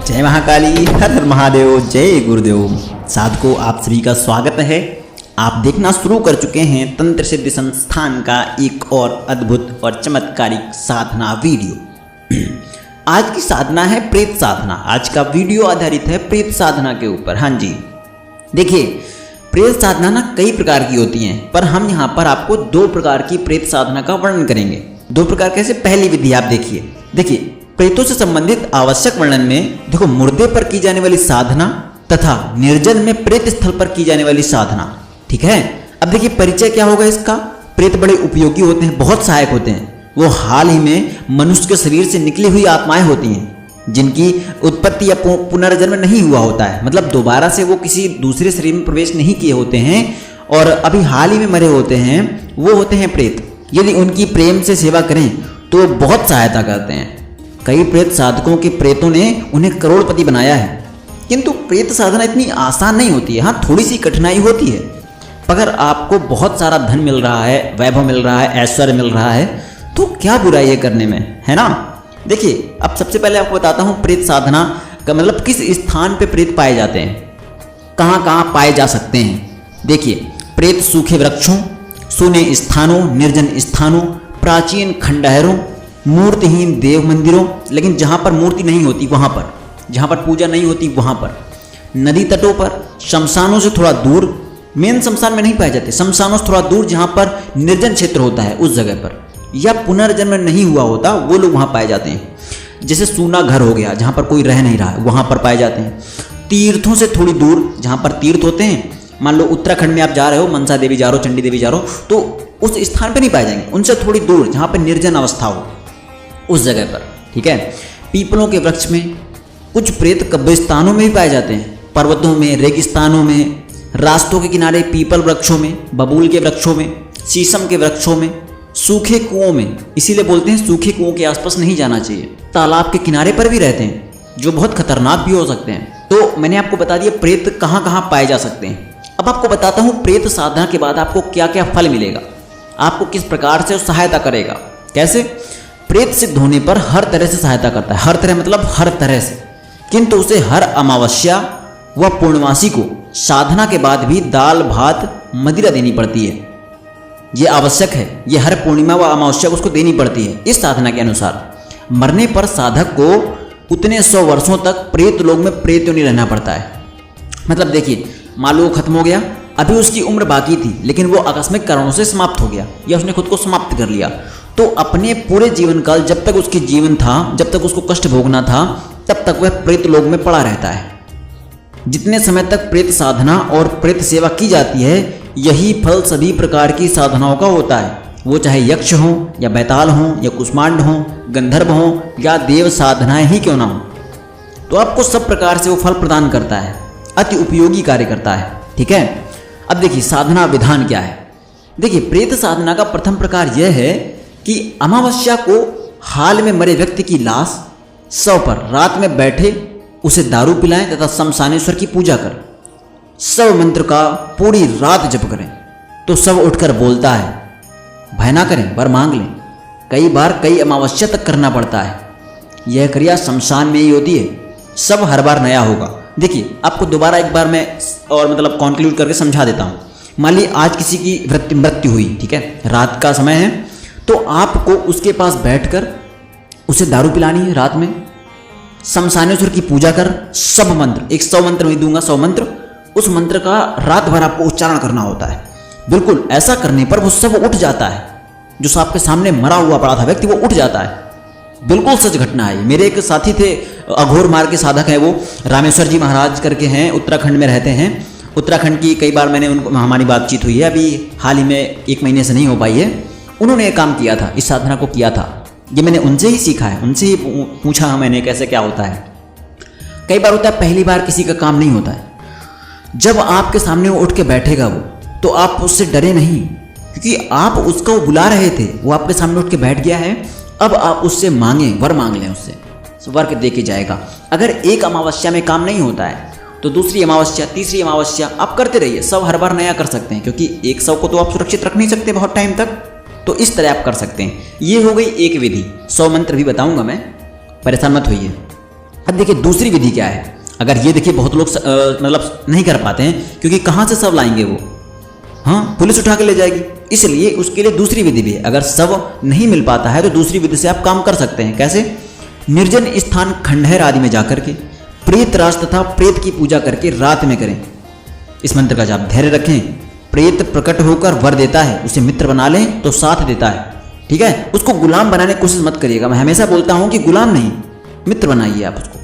जय महाकाली, हर हर महादेव, जय गुरुदेव। साधकों, आप सभी का स्वागत है। आप देखना शुरू कर चुके हैं तंत्र सिद्धि संस्थान का एक और अद्भुत और चमत्कारिक साधना वीडियो। आज की साधना है प्रेत साधना। आज का वीडियो आधारित है प्रेत साधना के ऊपर। हाँ जी, देखिए, प्रेत साधना ना कई प्रकार की होती हैं, पर हम यहाँ पर आपको दो प्रकार की प्रेत साधना का वर्णन करेंगे। दो प्रकार कैसे? पहली विधि आप देखिए, प्रेतों से संबंधित आवश्यक वर्णन में देखो, मुर्दे पर की जाने वाली साधना तथा निर्जन में प्रेत स्थल पर की जाने वाली साधना। ठीक है, अब देखिए परिचय क्या होगा इसका। प्रेत बड़े उपयोगी होते हैं, बहुत सहायक होते हैं। वो हाल ही में मनुष्य के शरीर से निकली हुई आत्माएं होती हैं जिनकी उत्पत्ति या पुनर्जन्म नहीं हुआ होता है, मतलब दोबारा से वो किसी दूसरे शरीर में प्रवेश नहीं किए होते हैं और अभी हाल ही में मरे होते हैं, वो होते हैं प्रेत। यदि उनकी प्रेम से सेवा करें तो बहुत सहायता करते हैं। कई प्रेत साधकों के प्रेतों ने उन्हें करोड़पति बनाया है। किंतु प्रेत साधना इतनी आसान नहीं होती है। हाँ, थोड़ी सी कठिनाई होती है। अगर आपको बहुत सारा धन मिल रहा है, वैभव मिल रहा है, ऐश्वर्य मिल रहा है, तो क्या बुराई है करने में, है ना। देखिए, अब सबसे पहले आपको बताता हूँ प्रेत साधना का मतलब किस स्थान पे प्रेत पाए जाते हैं, कहाँ कहाँ पाए जा सकते हैं। देखिए, प्रेत सूखे वृक्षों, सूने स्थानों, निर्जन स्थानों, प्राचीन खंडहरों, मूर्तिहीन देव मंदिरों, लेकिन जहाँ पर मूर्ति नहीं होती वहाँ पर, जहाँ पर पूजा नहीं होती वहाँ पर, नदी तटों पर, शमशानों से थोड़ा दूर, मेन शमशान में नहीं पाए जाते, शमशानों से थोड़ा दूर जहाँ पर निर्जन क्षेत्र होता है उस जगह पर, या पुनर्जन्म नहीं हुआ होता वो लोग वहाँ पाए जाते हैं। जैसे सूना घर हो गया, जहाँ पर कोई रह नहीं रहा, वहाँ पर पाए जाते हैं। तीर्थों से थोड़ी दूर जहाँ पर तीर्थ होते हैं, मान लो उत्तराखंड में आप जा रहे हो, मनसा देवी जा रहे हो, चंडी देवी जा रहे हो, तो उस स्थान पर नहीं पाए जाएंगे। उनसे थोड़ी दूर जहाँ पर निर्जन अवस्था हो उस जगह पर। ठीक है, पीपलों के वृक्ष में, कुछ प्रेत कब्रिस्तानों में भी पाए जाते हैं, पर्वतों में, रेगिस्तानों में, रास्तों के किनारे पीपल वृक्षों में, बबूल के वृक्षों में, शीशम के वृक्षों में, सूखे कुओं में। इसीलिए बोलते हैं सूखे कुओं के आसपास नहीं जाना चाहिए। तालाब के किनारे पर भी रहते हैं, जो बहुत खतरनाक भी हो सकते हैं। तो मैंने आपको बता दिया प्रेत कहाँ कहाँ पाए जा सकते हैं। अब आपको बताता हूँ प्रेत साधना के बाद आपको क्या क्या फल मिलेगा, आपको किस प्रकार से सहायता करेगा। कैसे? प्रेत सिद्ध होने पर हर तरह से सहायता करता है। हर तरह मतलब हर तरह से। किंतु उसे हर अमावस्या व पूर्णमासी को साधना के बाद भी दाल भात मदिरा देनी पड़ती है। ये आवश्यक है, ये हर पूर्णिमा व अमावस्या को उसको देनी पड़ती है। इस साधना के अनुसार मरने पर साधक को उतने 100 वर्षों तक प्रेत लोक में प्रेत योनि रहना पड़ता है। मतलब देखिए, मान लो खत्म हो गया, अभी उसकी उम्र बाकी थी, लेकिन वो आकस्मिक कारणों से समाप्त हो गया या उसने खुद को समाप्त कर लिया, तो अपने पूरे जीवन काल, जब तक उसके जीवन था, जब तक उसको कष्ट भोगना था, तब तक वह प्रेत लोक में पड़ा रहता है। जितने समय तक प्रेत साधना और प्रेत सेवा की जाती है, यही फल सभी प्रकार की साधनाओं का होता है। वो चाहे यक्ष हो या बैताल हो या कुष्मांड हो, गंधर्व हो या देव साधनाएं ही क्यों ना हो, तो आपको सब प्रकार से वो फल प्रदान करता है, अति उपयोगी कार्य करता है। ठीक है, अब देखिए साधना विधान क्या है। देखिए, प्रेत साधना का प्रथम प्रकार यह है कि अमावस्या को हाल में मरे व्यक्ति की लाश शव पर रात में बैठे उसे दारू पिलाएं तथा शमशानेश्वर की पूजा कर शव मंत्र का पूरी रात जप करें, तो शव उठकर बोलता है। भय ना करें, वर मांग लें। कई बार कई अमावस्या तक करना पड़ता है। यह क्रिया शमशान में ही होती है। सब हर बार नया होगा। देखिए, आपको दोबारा एक बार मैं और मतलब कॉन्क्लूड करके समझा देता हूँ। मान लीजिए आज किसी की मृत्यु हुई, ठीक है, रात का समय है, तो आपको उसके पास बैठकर उसे दारू पिलानी है रात में, शमशानेश्वर की पूजा कर, सब मंत्र, एक 100 मंत्र मैं दूंगा, 100 मंत्र, उस मंत्र का रात भर आपको उच्चारण करना होता है। बिल्कुल ऐसा करने पर वो सब उठ जाता है। जो आपके सामने मरा हुआ पड़ा था व्यक्ति, वो उठ जाता है। बिल्कुल सच घटना है। मेरे एक साथी थे, अघोर मार के साधक हैं, वो रामेश्वर जी महाराज करके हैं, उत्तराखंड में रहते हैं। उत्तराखंड की कई बार मैंने उनको, हमारी बातचीत हुई है, अभी हाल ही में 1 महीने से नहीं हो पाई है। उन्होंने ये काम किया था, इस साधना को किया था। ये मैंने उनसे ही सीखा है, उनसे ही पूछा मैंने कैसे क्या होता है। कई बार होता है पहली बार किसी का काम नहीं होता है। जब आपके सामने वो उठ के बैठेगा वो, तो आप उससे डरे नहीं, क्योंकि आप उसको बुला रहे थे, वो आपके सामने उठ के बैठ गया है। अब आप उससे मांगे, वर मांग लें उससे, वर के दे के जाएगा। अगर एक अमावस्या में काम नहीं होता है तो दूसरी अमावस्या, तीसरी अमावस्या आप करते रहिए। सब हर बार नया कर सकते हैं, क्योंकि एक शव को तो आप सुरक्षित रख नहीं सकते बहुत टाइम तक। तो इस तरह आप कर सकते हैं। ये हो गई एक विधि। 100 मंत्र भी बताऊंगा मैं, परेशान मत होइए। अब देखिए दूसरी विधि क्या है। अगर ये देखिए बहुत लोग मतलब नहीं कर पाते हैं, क्योंकि कहाँ से सब लाएंगे वो, हाँ पुलिस उठा के ले जाएगी, इसलिए उसके लिए दूसरी विधि भी है। अगर सब नहीं मिल पाता है तो दूसरी विधि से आप काम कर सकते हैं। कैसे? निर्जन स्थान खंडहर आदि में जाकर के प्रेत राज तथा प्रेत की पूजा करके रात में करें। इस मंत्र का जब धैर्य रखें, प्रेत प्रकट होकर वर देता है, उसे मित्र बना लें तो साथ देता है। ठीक है, उसको गुलाम बनाने की कोशिश मत करिएगा। मैं हमेशा बोलता हूं कि गुलाम नहीं, मित्र बनाइए आप उसको।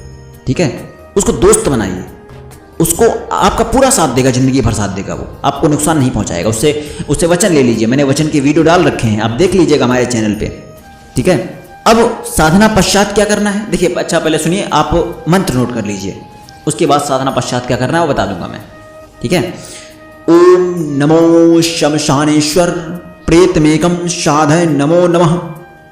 ठीक है, उसको दोस्त बनाइए, उसको आपका पूरा साथ देगा, जिंदगी भर साथ देगा, वो आपको नुकसान नहीं पहुंचाएगा। उससे वचन ले लीजिए। मैंने वचन के वीडियो डाल रखे हैं, आप देख लीजिएगा हमारे चैनल पे। ठीक है, अब साधना पश्चात क्या करना है देखिए। अच्छा पहले सुनिए, आप मंत्र नोट कर लीजिए, उसके बाद साधना पश्चात क्या करना है वो बता दूंगा मैं। ठीक है, ओम नमो शमशानेश्वर प्रेतमेकम साधय नमो नमः।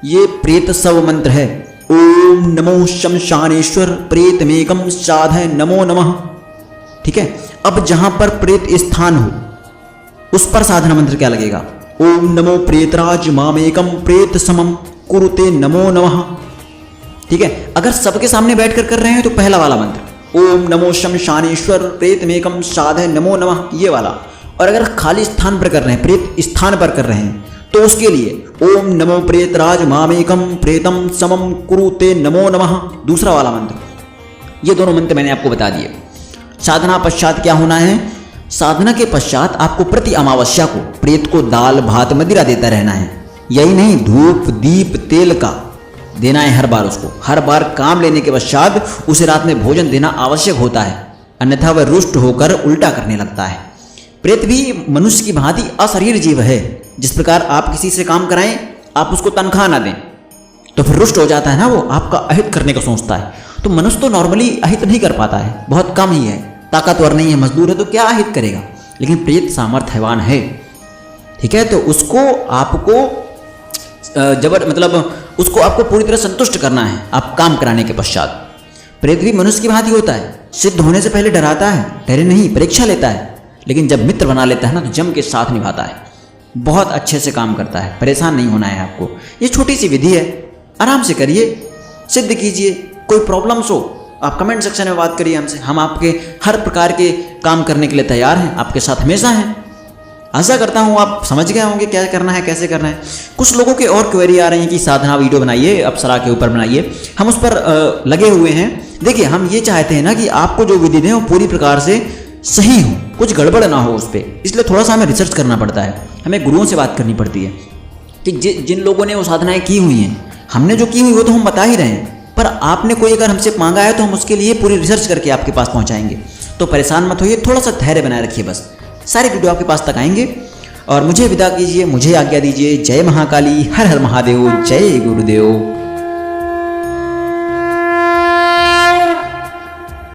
ये प्रेत सब मंत्र है। ओम नमो शमशानेश्वर प्रेतमेकम साधय नमो नमः। ठीक है, अब जहां पर प्रेत स्थान हो उस पर साधना मंत्र क्या लगेगा? ओम नमो प्रेतराज मामेकम प्रेत समम कुरुते नमो नमः। ठीक है, अगर सबके सामने बैठकर कर रहे हैं तो पहला वाला मंत्र ओम नमो शमशानेश्वर प्रेतमेकम साधय नमो नमः, ये वाला। और अगर खाली स्थान पर कर रहे हैं, प्रेत स्थान पर कर रहे हैं, तो उसके लिए ओम नमो प्रेतराज मामेकम प्रेतम समम कुरुते नमो नमः, दूसरा वाला मंत्र। ये दोनों मंत्र मैंने आपको बता दिए। साधना पश्चात क्या होना है? साधना के पश्चात आपको प्रति अमावस्या को प्रेत को दाल भात मदिरा देता रहना है। यही नहीं, धूप दीप तेल का देना है हर बार उसको। हर बार काम लेने के पश्चात उसे रात में भोजन देना आवश्यक होता है, अन्यथा वह रुष्ट होकर उल्टा करने लगता है। प्रेत भी मनुष्य की भांति अशरीर जीव है। जिस प्रकार आप किसी से काम कराएं, आप उसको तनख्वाह ना दें तो फिर रुष्ट हो जाता है ना, वो आपका अहित करने का सोचता है। तो मनुष्य तो नॉर्मली अहित नहीं कर पाता है, बहुत कम ही है, ताकतवर नहीं है, मजदूर है, तो क्या अहित करेगा। लेकिन प्रेत सामर्थ्यवान है। ठीक है, तो उसको आपको उसको आपको पूरी तरह संतुष्ट करना है आप काम कराने के पश्चात। प्रेत भी मनुष्य की भांति होता है, सिद्ध होने से पहले डराता है, डरे नहीं, परीक्षा लेता है, लेकिन जब मित्र बना लेता है ना तो जम के साथ निभाता है, बहुत अच्छे से काम करता है। परेशान नहीं होना है आपको। ये छोटी सी विधि है, आराम से करिए, सिद्ध कीजिए। कोई प्रॉब्लम्स हो आप कमेंट सेक्शन में बात करिए हमसे, हम आपके हर प्रकार के काम करने के लिए तैयार हैं, आपके साथ हमेशा हैं। आशा करता हूँ आप समझ गए होंगे क्या करना है, कैसे करना है। कुछ लोगों के और क्वेरी आ रही हैं कि साधना वीडियो बनाइए, अप्सरा के ऊपर बनाइए, हम उस पर लगे हुए हैं। देखिए हम ये चाहते हैं ना कि आपको जो विधि दें वो पूरी प्रकार से सही हो, कुछ गड़बड़ ना हो उस पर, इसलिए थोड़ा सा हमें रिसर्च करना पड़ता है, हमें गुरुओं से बात करनी पड़ती है कि जिन लोगों ने वो साधनाएं की हुई हैं, हमने जो की हुई वो तो हम बता ही रहे हैं, पर आपने कोई अगर हमसे मांगा है तो हम उसके लिए पूरी रिसर्च करके आपके पास पहुंचाएंगे। तो परेशान मत होइए, थोड़ा सा धैर्य बनाए रखिए, बस सारे वीडियो आपके पास तक आएंगे। और मुझे विदा कीजिए, मुझे आज्ञा दीजिए। जय महाकाली, हर हर महादेव, जय गुरुदेव।